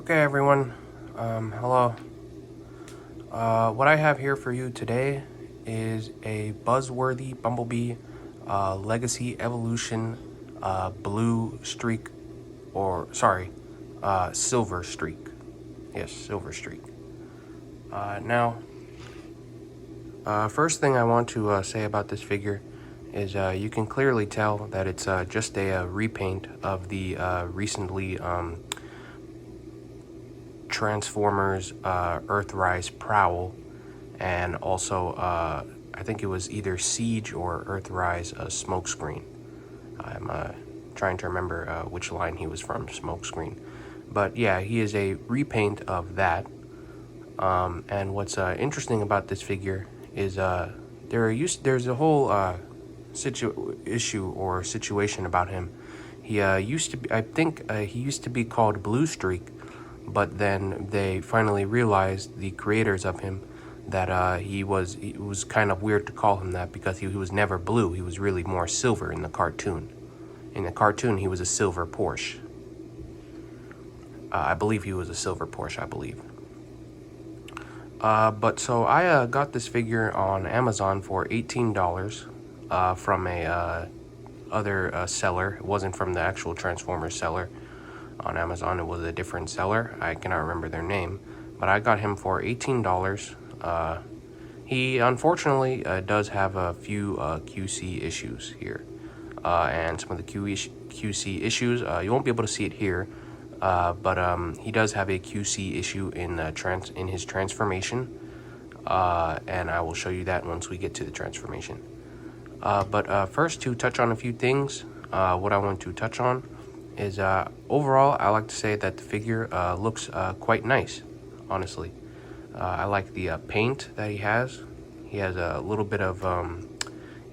Okay, everyone. Hello. What I have here for you today is a buzzworthy Bumblebee Legacy Evolution Blue Streak, Silver Streak. Yes, Silver Streak. First thing I want to say about this figure is you can clearly tell that it's just a repaint of the recently Transformers Earthrise Prowl, and also I think it was either Siege or Earthrise Smokescreen. I'm trying to remember which line he was from, Smokescreen. But yeah, he is a repaint of that. And what's interesting about this figure is there's a whole situation about him. He used to be, I think he used to be called Blue Streak, but then they finally realized, the creators of him, that it was kind of weird to call him that because he was never blue. He was really more silver in the cartoon. In the cartoon, he was a silver Porsche. I believe he was a silver Porsche, I believe. But so I got this figure on Amazon for $18 from a other seller. It wasn't from the actual Transformers seller on Amazon. It was a different seller. I cannot remember their name, but I got him for $18. He unfortunately does have a few QC issues here, and some of the QC issues you won't be able to see it here, but he does have a QC issue in his transformation, and I will show you that once we get to the transformation. But first, to touch on a few things, what I want to touch on is overall, I like to say that the figure looks quite nice, honestly. I like the paint that he has. He has a little bit of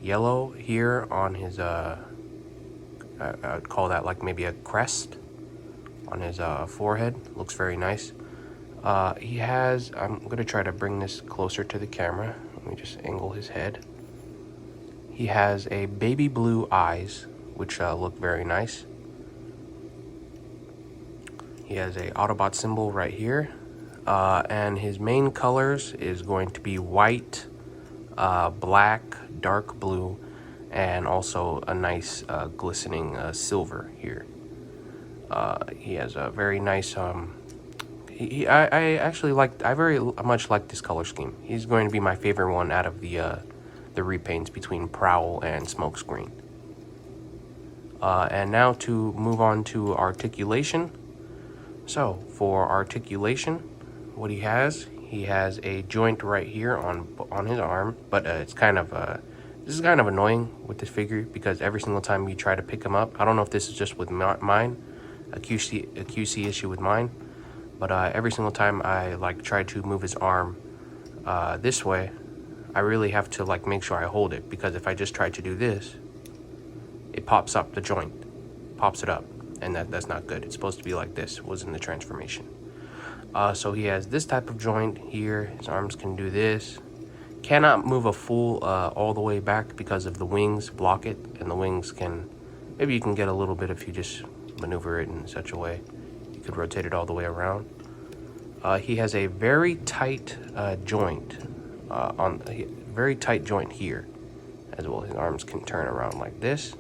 yellow here on his, I would call that like maybe a crest on his forehead. Looks very nice. He has, I'm going to try to bring this closer to the camera. Let me just angle his head. He has a baby blue eyes, which look very nice. He has a Autobot symbol right here, and his main colors is going to be white, black, dark blue, and also a nice glistening silver here. He has a very nice, I very much like this color scheme. He's going to be my favorite one out of the repaints between Prowl and Smokescreen. And now to move on to articulation. So for articulation, what he has a joint right here on his arm, but it's kind of this is kind of annoying with this figure because every single time you try to pick him up, I don't know if this is just with mine, a QC issue with mine, but every single time I try to move his arm this way, I really have to make sure I hold it, because if I just try to do this, it pops up the joint, pops it up. And that's not good. It's supposed to be like this. It was in the transformation. So he has this type of joint here. His arms can do this. Cannot move a full all the way back because of the wings block it. And the wings can, maybe you can get a little bit if you just maneuver it in such a way. You could rotate it all the way around. He has a very tight joint very tight joint here as well. His arms can turn around like this.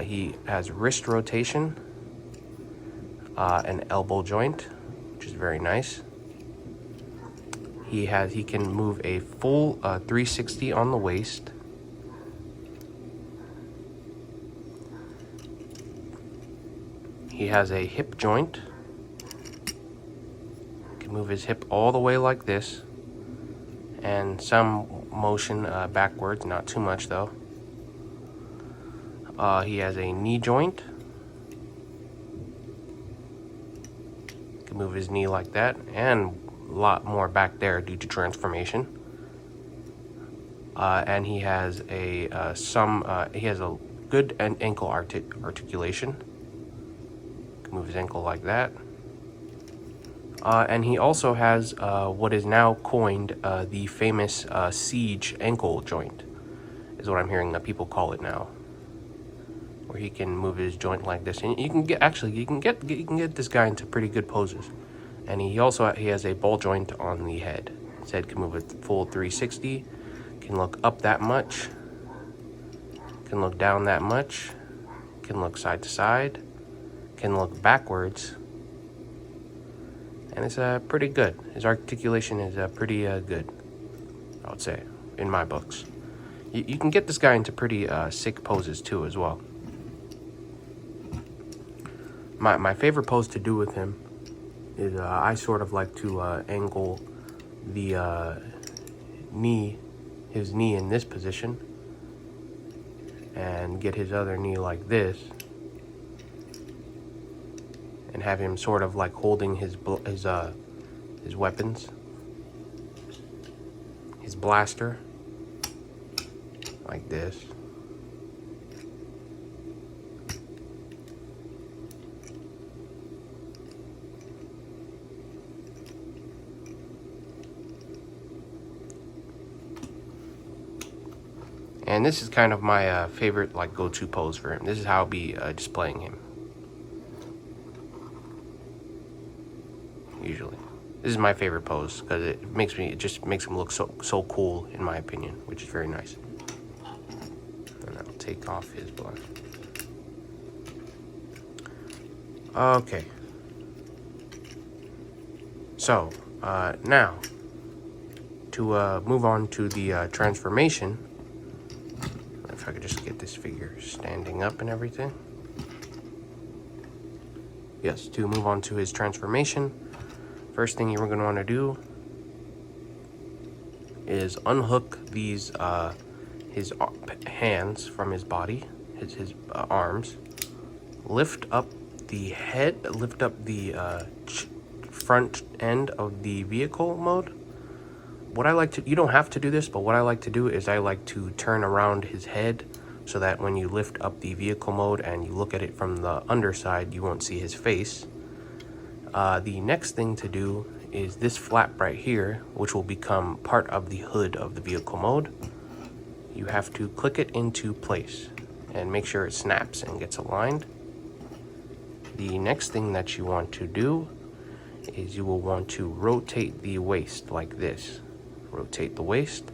He has wrist rotation, an elbow joint, which is very nice. He can move a full 360 on the waist. He has a hip joint. He can move his hip all the way like this, and some motion backwards, not too much though. He has a knee joint. Can move his knee like that, and a lot more back there due to transformation. And he has a good ankle articulation. Can move his ankle like that. And he also has what is now coined the famous Siege ankle joint, is what I'm hearing that people call it now. where he can move his joint like this, and you can get this guy into pretty good poses. And he has a ball joint on the head. His head can move a full 360, can look up that much, can look down that much, can look side to side, can look backwards, and it's pretty good. His articulation is pretty good, I would say, in my books. You can get this guy into pretty sick poses too as well. My favorite pose to do with him is I sort of like to angle the his knee in this position, and get his other knee like this, and have him sort of like holding his weapons, his blaster, like this. And this is kind of my favorite like go-to pose for him. This is how I'll be displaying him. Usually. This is my favorite pose because it just makes him look so cool, in my opinion, which is very nice. And I'll take off his blood. Okay. So, now, to move on to the transformation. If I could just get this figure standing up and everything. Yes, to move on to his transformation, first thing you're going to want to do is unhook these his hands from his body, his arms. Lift up the head, lift up the front end of the vehicle mode. What I like to, you don't have to do this, but what I like to do is I like to turn around his head so that when you lift up the vehicle mode and you look at it from the underside, you won't see his face. The next thing to do is this flap right here, which will become part of the hood of the vehicle mode. You have to click it into place and make sure it snaps and gets aligned. The next thing that you want to do is you will want to rotate the waist like this. Rotate the waist,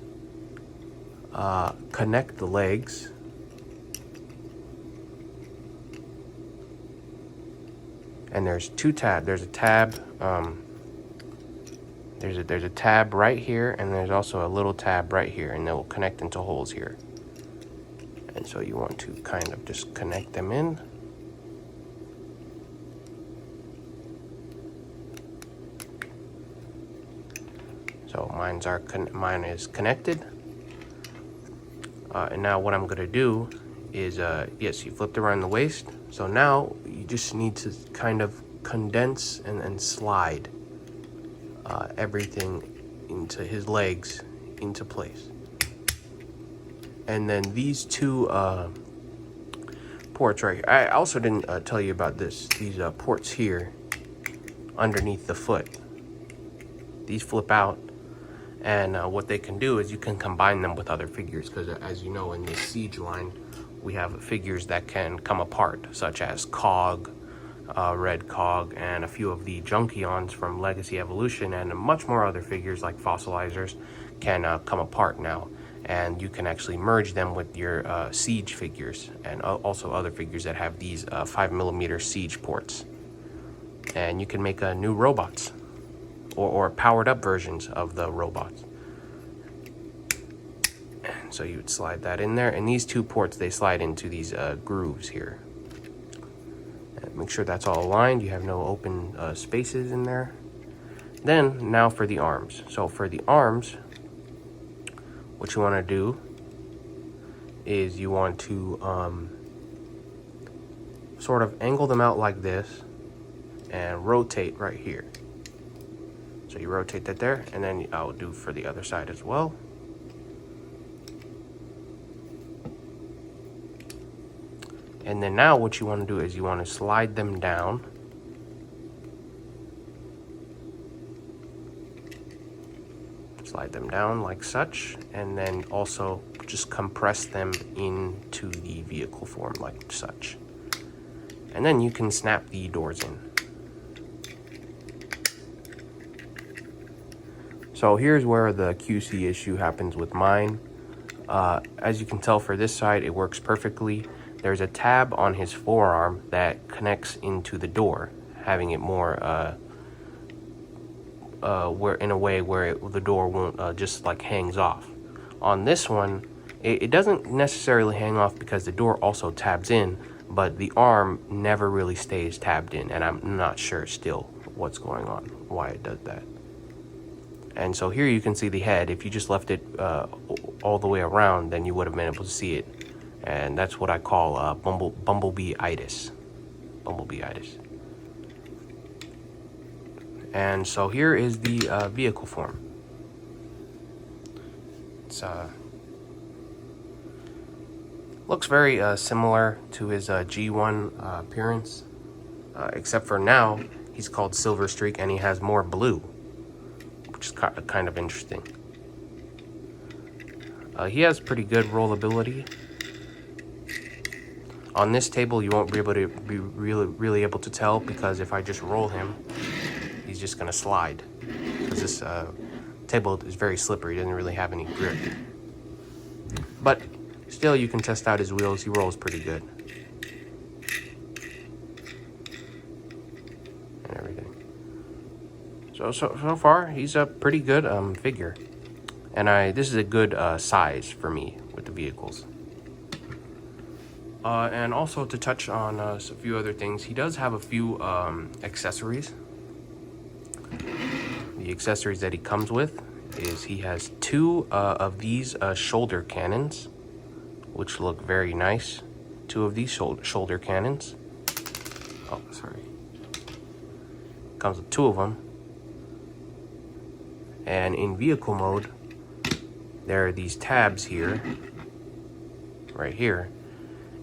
connect the legs, and there's two tabs. There's a tab, there's a tab right here, and there's also a little tab right here, and they will connect into holes here. And so you want to kind of just connect them in. So mine is connected. And now what I'm gonna do is, yes, you flipped around the waist. So now you just need to kind of condense and slide everything into his legs into place. And then these two ports right here. I also didn't tell you about this. These ports here underneath the foot. These flip out. And what they can do is you can combine them with other figures, because as you know, in this Siege line, we have figures that can come apart, such as Cog, Red Cog, and a few of the Junkions from Legacy Evolution, and much more other figures like Fossilizers can come apart now. And you can actually merge them with your Siege figures, and also other figures that have these 5mm Siege ports. And you can make new robots. Or powered up versions of the robots. And so you would slide that in there, and these two ports, they slide into these grooves here. And make sure that's all aligned, you have no open spaces in there. Then, now for the arms. So for the arms, what you want to do is you want to sort of angle them out like this and rotate right here. So you rotate that there, and then I'll do for the other side as well. And then now what you want to do is you want to slide them down. slide them down like such, and then also just compress them into the vehicle form like such. And then you can snap the doors in. So here's where the QC issue happens with mine. As you can tell, for this side, it works perfectly. There's a tab on his forearm that connects into the door, having it more where in a way where the door won't just like hangs off. On this one, it doesn't necessarily hang off because the door also tabs in, but the arm never really stays tabbed in, and I'm not sure still what's going on, why it does that. And so here you can see the head. If you just left it all the way around, then you would have been able to see it. And that's what I call bumblebee-itis. Bumblebee-itis. And so here is the vehicle form. It's looks very similar to his G1 appearance, except for now he's called Silver Streak and he has more blue, which is kind of interesting. He has pretty good rollability. On this table, you won't be able to be really able to tell, because if I just roll him, he's just gonna slide. Because this table is very slippery, he doesn't really have any grip. But still, you can test out his wheels. He rolls pretty good. And everything. So far, he's a pretty good figure. And this is a good size for me with the vehicles. And also to touch on a few other things, he does have a few accessories. The accessories that he comes with is he has two of these shoulder cannons, which look very nice. Two of these shoulder cannons. Oh, sorry. Comes with two of them. And in vehicle mode, there are these tabs here, right here,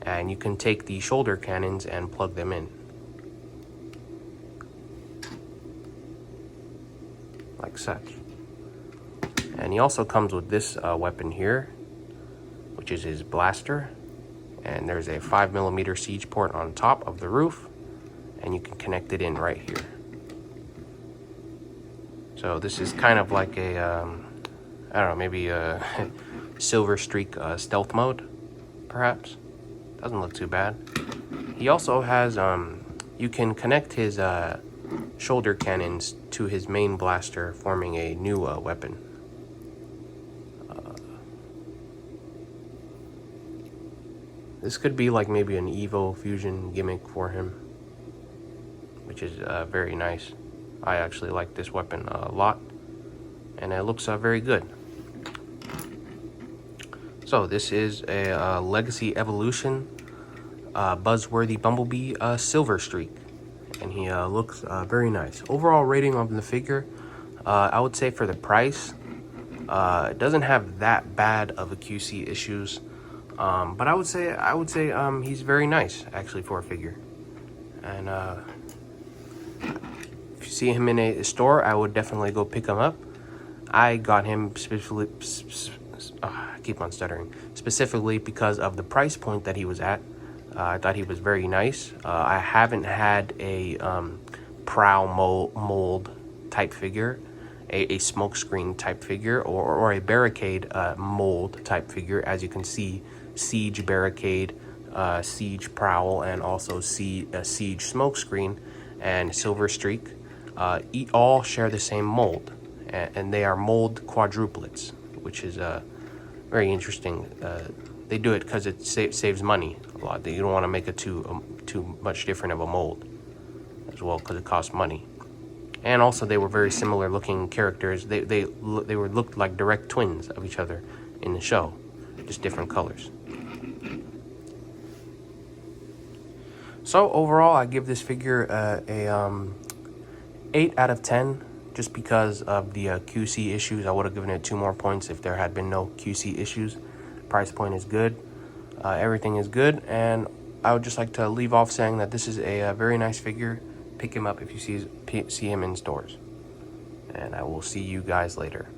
and you can take the shoulder cannons and plug them in. Like such. And he also comes with this weapon here, which is his blaster. And there's a 5mm siege port on top of the roof, and you can connect it in right here. So this is kind of like a, I don't know, maybe a Silver Streak stealth mode, perhaps. Doesn't look too bad. He also has, you can connect his shoulder cannons to his main blaster, forming a new weapon. This could be like maybe an Evo fusion gimmick for him, which is very nice. I actually like this weapon a lot, and it looks very good. So this is a Legacy Evolution Buzzworthy Bumblebee Silver Streak, and he looks very nice. Overall rating on the figure, I would say for the price, it doesn't have that bad of a QC issues, but I would say he's very nice actually for a figure. And if you see him in a store, I would definitely go pick him up. I got him specifically. I keep on stuttering. Specifically because of the price point that he was at. I thought he was very nice. I haven't had a prow mold type figure, a smokescreen type figure, or a barricade mold type figure. As you can see, siege barricade, siege prowl, and also siege smokescreen and Silver Streak all share the same mold, and they are mold quadruplets, which is very interesting. They do it because it saves money a lot. You don't want to make it too much different of a mold as well, because it costs money. And also, they were very similar looking characters. They looked like direct twins of each other in the show, just different colors. So overall, I give this figure a 8 out of 10. Just because of the QC issues. I would have given it 2 more points if there had been no QC issues. Price point is good. Everything is good. And I would just like to leave off saying that this is a very nice figure. Pick him up if you see him in stores. And I will see you guys later.